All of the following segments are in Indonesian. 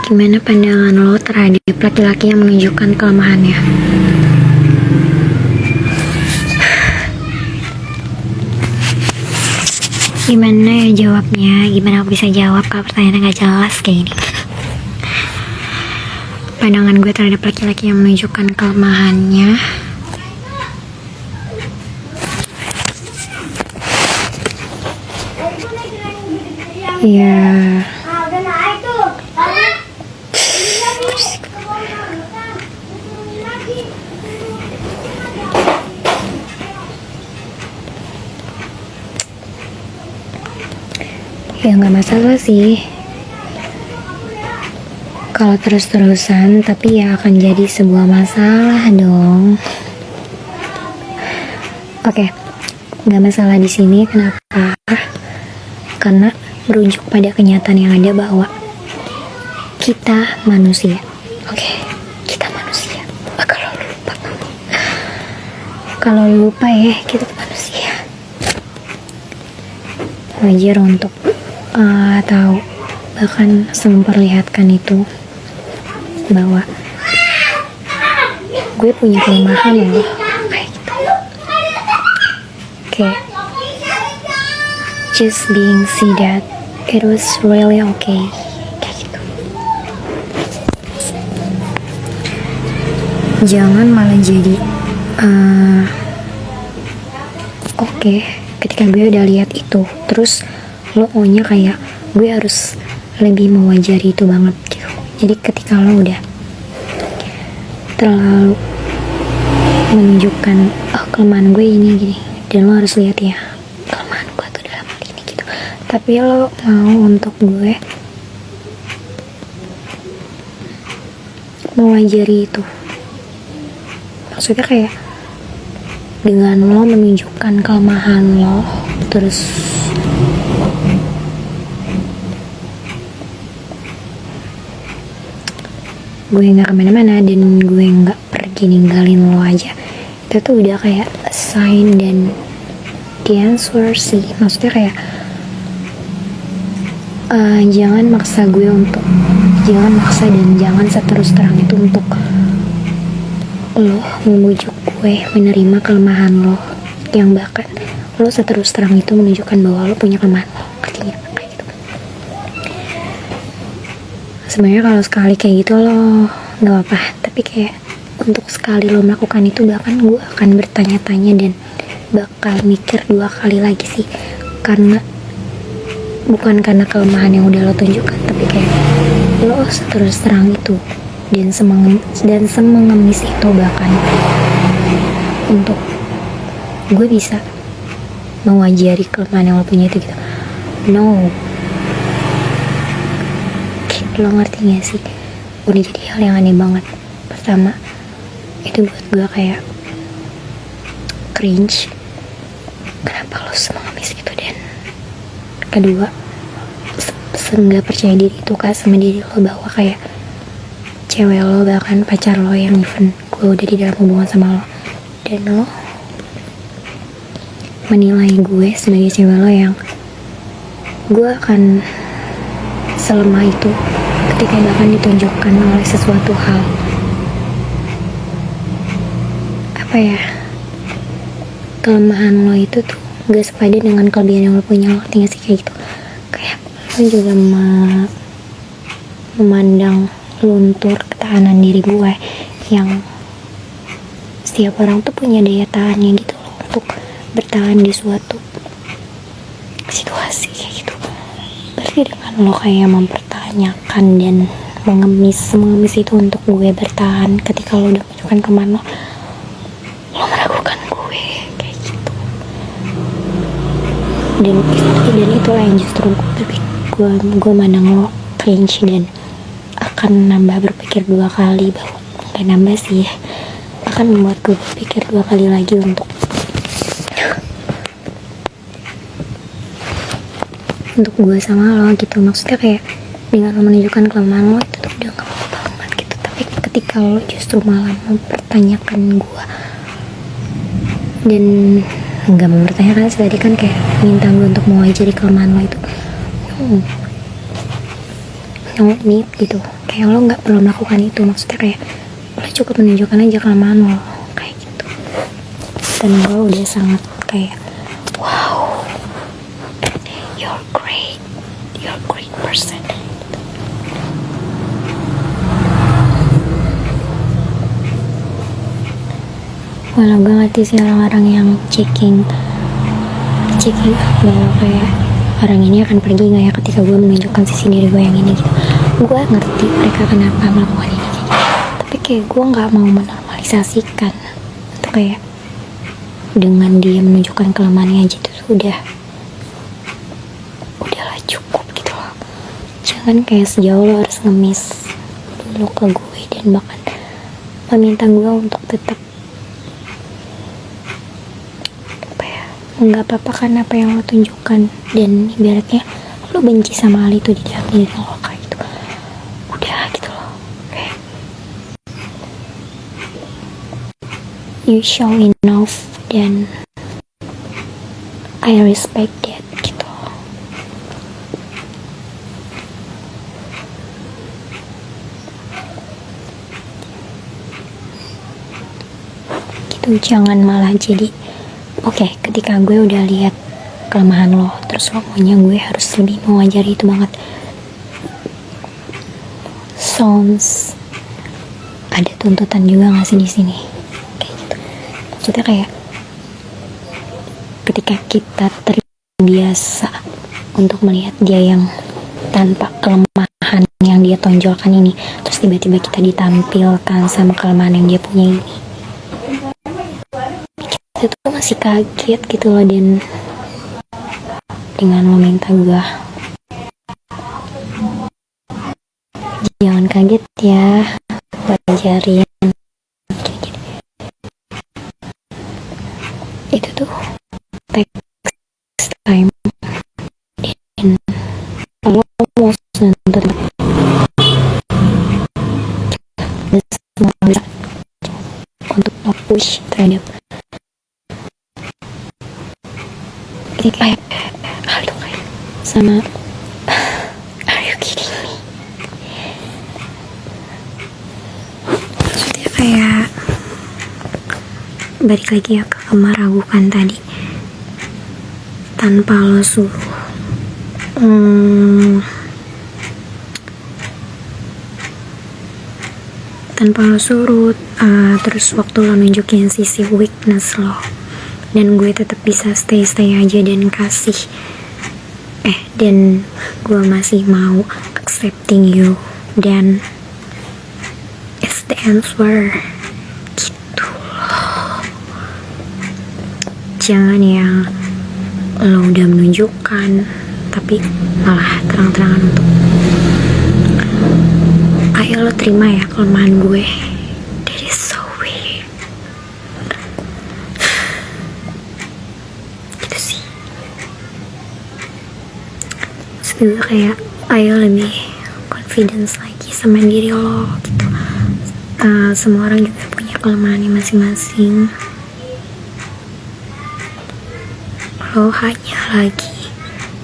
Gimana pandangan lo terhadap laki-laki yang menunjukkan kelemahannya? Gimana ya jawabnya? Gimana aku bisa jawab kalau pertanyaannya gak jelas kayak gini? Pandangan gue terhadap laki-laki yang menunjukkan kelemahannya, ya nggak masalah sih kalau terus-terusan, tapi ya akan jadi sebuah masalah dong. Oke, nggak masalah di sini. Kenapa? Karena merujuk pada kenyataan yang ada bahwa kita manusia. Oke, kita manusia. Kalau lupa ya, kita manusia. Wajar untuk tahu, bahkan memperlihatkan itu bahwa gue punya kelemahan loh, kayak gitu. Oke. Just being see that it was really okay, kayak gitu. Jangan malah jadi oke, ketika gue udah lihat itu terus lo maunya kayak gue harus lebih mewajari itu banget gitu. Jadi ketika lo udah terlalu menunjukkan kelemahan gue ini gini, dan lo harus lihat ya kelemahan gue tuh dalam hal ini gitu, tapi lo mau untuk gue mewajari itu, maksudnya kayak dengan lo menunjukkan kelemahan lo terus gue nggak kemana-mana dan gue nggak pergi ninggalin lo aja, itu tuh udah kayak sign dan the answer sih. Maksudnya kayak jangan maksa gue untuk, jangan maksa dan jangan seterus terang itu untuk lo membujuk gue menerima kelemahan lo, yang bahkan lo seterus terang itu menunjukkan bahwa lo punya kelemahan lo, artinya kayak gitu. Sebenarnya kalau sekali kayak gitu lo nggak apa-apa, tapi kayak untuk sekali lo melakukan itu, bahkan gue akan bertanya-tanya dan bakal mikir 2 kali lagi sih, karena bukan karena kelemahan yang udah lo tunjukkan, tapi kayak lo seterus terang itu dan semengemis itu, bahkan untuk gue bisa mewajari kelemahan yang lo punya itu gitu. No, lo ngerti gak sih? Udah jadi hal yang aneh banget. Pertama, itu buat gue kayak cringe, kenapa lo semengemis itu, dan kedua, nggak percaya diri itu kan sama diri lo, bahwa kayak cewek lo, bahkan pacar lo yang even gue udah di dalam hubungan sama lo, dan lo menilai gue sebagai cewek lo yang gue akan selemah itu ketika bahkan ditunjukkan oleh sesuatu hal kelemahan lo itu tuh gak sepadan dengan kelebihan yang lo punya. Lo ngerti gak sih kayak gitu? Kayak lo juga memandang luntur ketahanan diri gue, yang setiap orang tuh punya daya tahannya gitu loh untuk bertahan di suatu situasi kayak gitu. Berarti dengan lo kayak mempertanyakan dan mengemis itu untuk gue bertahan ketika lo udah menunjukkan kemana lo meragukan gue kayak gitu. Dan itulah yang justru gue mandang lo cringe dan akan nambah berpikir 2 kali, bahwa gak nambah sih, akan membuat gue berpikir 2 kali lagi untuk gue sama lo gitu. Maksudnya kayak dengan lo menunjukkan kelemahan lo itu tuh udah gak apa-apa banget gitu, tapi ketika lo justru malah mempertanyakan gue dan nggak mempertanyakan sih, tadi kan kayak minta gue untuk mewajari kelemahan lo itu, no need gitu, kayak lo nggak perlu melakukan itu. Maksudnya kayak lo cukup menunjukkan aja kelemahan lo kayak gitu. Dan gue udah sangat kayak wow, you're great person. Walau gue ngerti sih orang-orang yang checking bahwa kayak orang ini akan pergi nggak ya ketika gue menunjukkan sisi diri gue yang ini gitu. Gue ngerti mereka kenapa melakukan ini kayak gitu. Tapi kayak gue nggak mau menormalisasikan untuk kayak dengan dia menunjukkan kelemahannya aja itu udahlah cukup gitu loh. Jangan kayak sejauh lo harus ngemis dulu ke gue dan bahkan meminta gue untuk tetap nggak apa-apa kan apa yang lo tunjukkan, dan ibaratnya lo benci sama hal itu di dalam diri lo kayak gitu. Udah gitu loh, okay. You show enough dan I respect that gitu. Gitu, jangan malah jadi oke, ketika gue udah lihat kelemahan lo, terus lo maunya gue harus lebih mewajari itu banget. Sounds ada tuntutan juga nggak sih di sini? Kayak gitu. Maksudnya kayak ketika kita terbiasa untuk melihat dia yang tanpa kelemahan yang dia tonjolkan ini, terus tiba-tiba kita ditampilkan sama kelemahan yang dia punya ini, itu tuh masih kaget gitu loh. Dan dengan lo minta gue jangan kaget ya, pelajarin gitu. Itu tuh takes time, dan lo mau sentuh semua untuk push terhadap kayak hal itu kayak sama are you kidding me? Maksudnya kayak balik lagi ya ke meragukan tadi, tanpa lo suruh terus waktu lo nunjukin sisi weakness lo dan gue tetap bisa stay aja dan kasih dan gue masih mau accepting you, dan it's the answer gitu loh. Jangan yang lo udah menunjukkan tapi malah terang-terangan untuk ayo lo terima ya kelemahan gue. That is so weird. Gitu sih. Terus juga kayak ayo lebih confidence lagi sama diri lo gitu. Semua orang juga punya kelemahannya masing-masing. Lo hanya lagi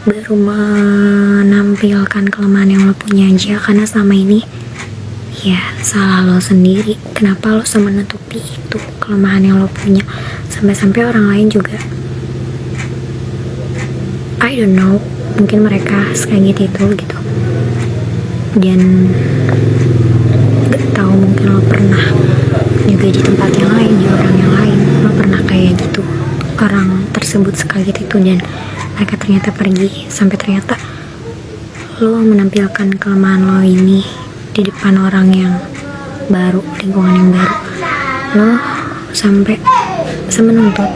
baru menampilkan kelemahan yang lo punya aja karena selama ini ya salah lo sendiri. Kenapa lo sama menutupi itu kelemahan yang lo punya sampai-sampai orang lain juga I don't know, mungkin mereka sekaget itu gitu, dan gak tahu mungkin lo pernah juga di tempat yang lain, di orang yang lain lo pernah kayak gitu, orang tersebut sekaget itu dan mereka ternyata pergi sampai ternyata lo menampilkan kelemahan lo ini di depan orang yang baru, lingkungan yang baru. Lo sampai menuntut,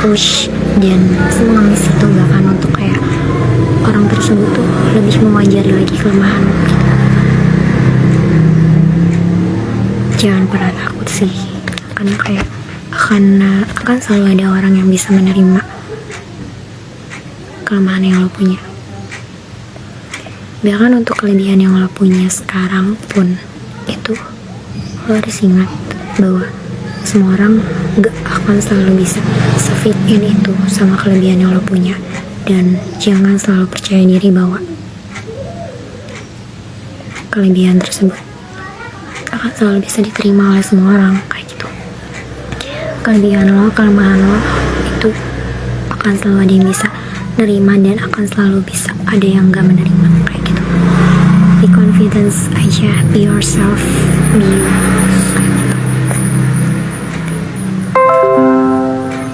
push dan semangat itu bahkan untuk kayak orang tersebut tuh lebih mewajari lagi kelemahan lo gitu. Jangan pernah takut sih, karena kayak akan selalu ada orang yang bisa menerima kelemahan yang lo punya. Bahkan untuk kelebihan yang lo punya sekarang pun itu lo harus ingat bahwa semua orang gak akan selalu bisa se-fit in itu sama kelebihan yang lo punya. Dan jangan selalu percaya diri bahwa kelebihan tersebut akan selalu bisa diterima oleh semua orang, kayak gitu. Kelebihan lo, kelemahan lo itu akan selalu ada yang bisa nerima dan akan selalu bisa ada yang gak menerima, kayak gitu. Be confidence aja, be yourself, be you.